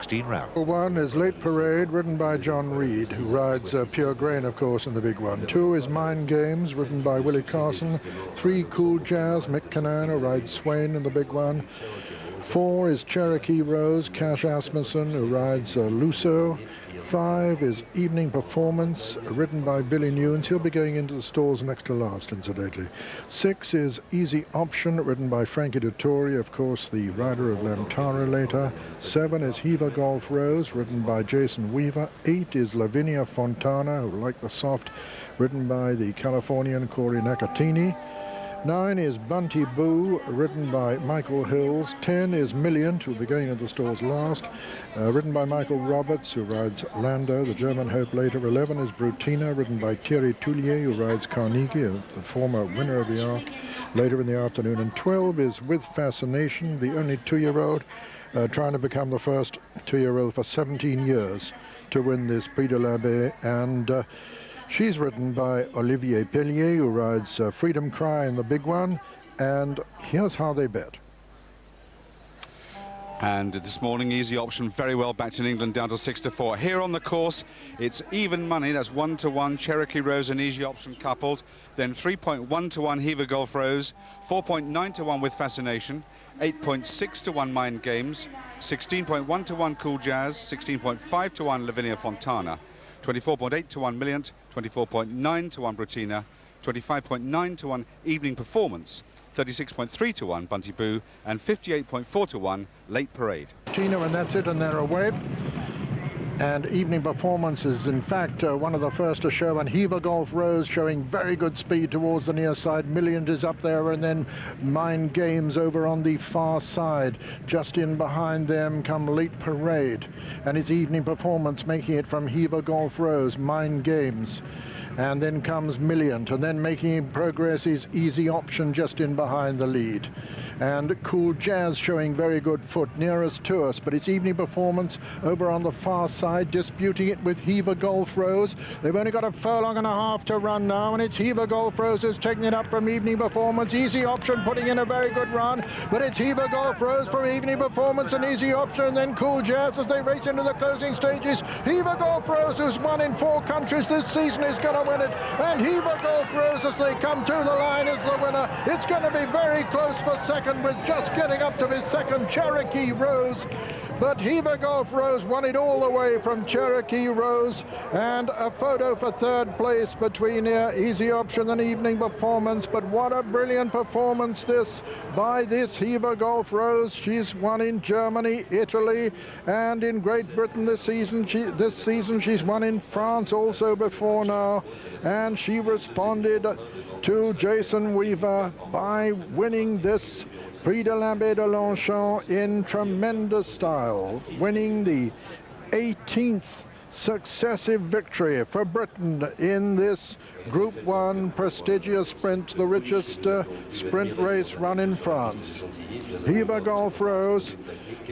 16 rounds. One is Late Parade, ridden by John Reed, who rides Pure Grain, of course, in the big one. 2 is Mind Games, ridden by Willie Carson. 3, Cool Jazz, Mick Canaan, who rides Swain in the big one. 4 is Cherokee Rose, Cash Asmussen, who rides Luso. 5 is Evening Performance, ridden by Billy Newens. He'll be going into the stalls next to last, incidentally. 6 is Easy Option, ridden by Frankie Dettori, of course, the rider of Lantara later. 7 is Hever Golf Rose, ridden by Jason Weaver. 8 is Lavinia Fontana, who like the soft, ridden by the Californian Corey Nakatini. 9 is Bunty Boo, ridden by Michael Hills. 10 is Millyant, who will be going into the stalls last, ridden by Michael Roberts, who rides Lando, the German hope later. 11 is Bruttina, ridden by Thierry Thulliez, who rides Carnegie, the former winner of the Arc, later in the afternoon. And 12 is With Fascination, the only 2-year-old, trying to become the first 2-year-old for 17 years to win this Prix de l'Abbé. And she's ridden by Olivier Pellier, who rides Freedom Cry in the big one, and here's how they bet. And this morning, Easy Option very well backed in England, down to 6-4. Here on the course, it's even money. That's 1-1 Cherokee Rose and Easy Option coupled. Then 3.1-1 Hever Golf Rose, 4.9-1 With Fascination, 8.6-1 Mind Games, 16.1-1 Cool Jazz, 16.5-1 Lavinia Fontana, 24.8-1 Millyant, 24.9-1 Bruttina, 25.9-1 Evening Performance, 36.3-1 Bunty Boo, and 58.4-1 Late Parade. Tina, and that's it, and they're away. And Evening Performance is, in fact, one of the first to show, and Hever Golf Rose showing very good speed towards the near side. Millyant is up there, and then Mind Games over on the far side. Just in behind them come Late Parade, and his Evening Performance making it from Hever Golf Rose, Mind Games. And then comes Millyant, and then making progress is Easy Option just in behind the lead. And Cool Jazz showing very good foot nearest to us, but it's Evening Performance over on the far side, disputing it with Hever Golf Rose. They've only got a furlong and a half to run now, and it's Hever Golf Rose who's taking it up from Evening Performance. Easy Option putting in a very good run, but it's Hever Golf Rose from Evening Performance and Easy Option, and then Cool Jazz as they race into the closing stages. Hever Golf Rose, who's won in 4 countries this season, is going to win it, and Hever Golf Rose as they come to the line is the winner. It's going to be very close for second, with just getting up to his second Cherokee Rose. But Hever Golf Rose won it all the way from Cherokee Rose, and a photo for third place between Easy Option and Evening Performance. But what a brilliant performance this by this Hever Golf Rose. She's won in Germany, Italy, and in Great Britain this season. She's won in France also before now, and she responded to Jason Weaver by winning this Prix de l'Abbé de Longchamp in tremendous style, winning the 18th successive victory for Britain in this Group 1 prestigious sprint, the richest sprint race run in France. Hever Golf Rose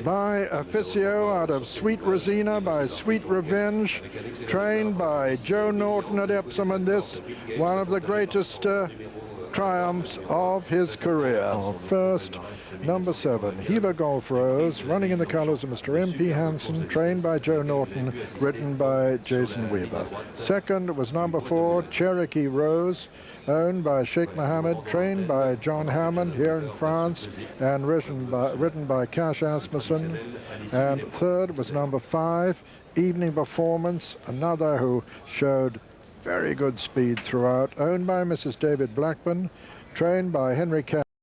by Officio out of Sweet Rosina by Sweet Revenge, trained by Joe Naughton at Epsom, and this one of the greatest triumphs of his career. First, number 7, Hever Golf Rose, running in the colours of Mr. M.P. Hansen, trained by Joe Naughton, ridden by Jason Weaver. Second was number 4, Cherokee Rose, owned by Sheikh Mohammed, trained by John Hammond here in France, and ridden by Cash Asmussen. And third was number 5, Evening Performance, another who showed very good speed throughout, owned by Mrs. David Blackburn, trained by Henry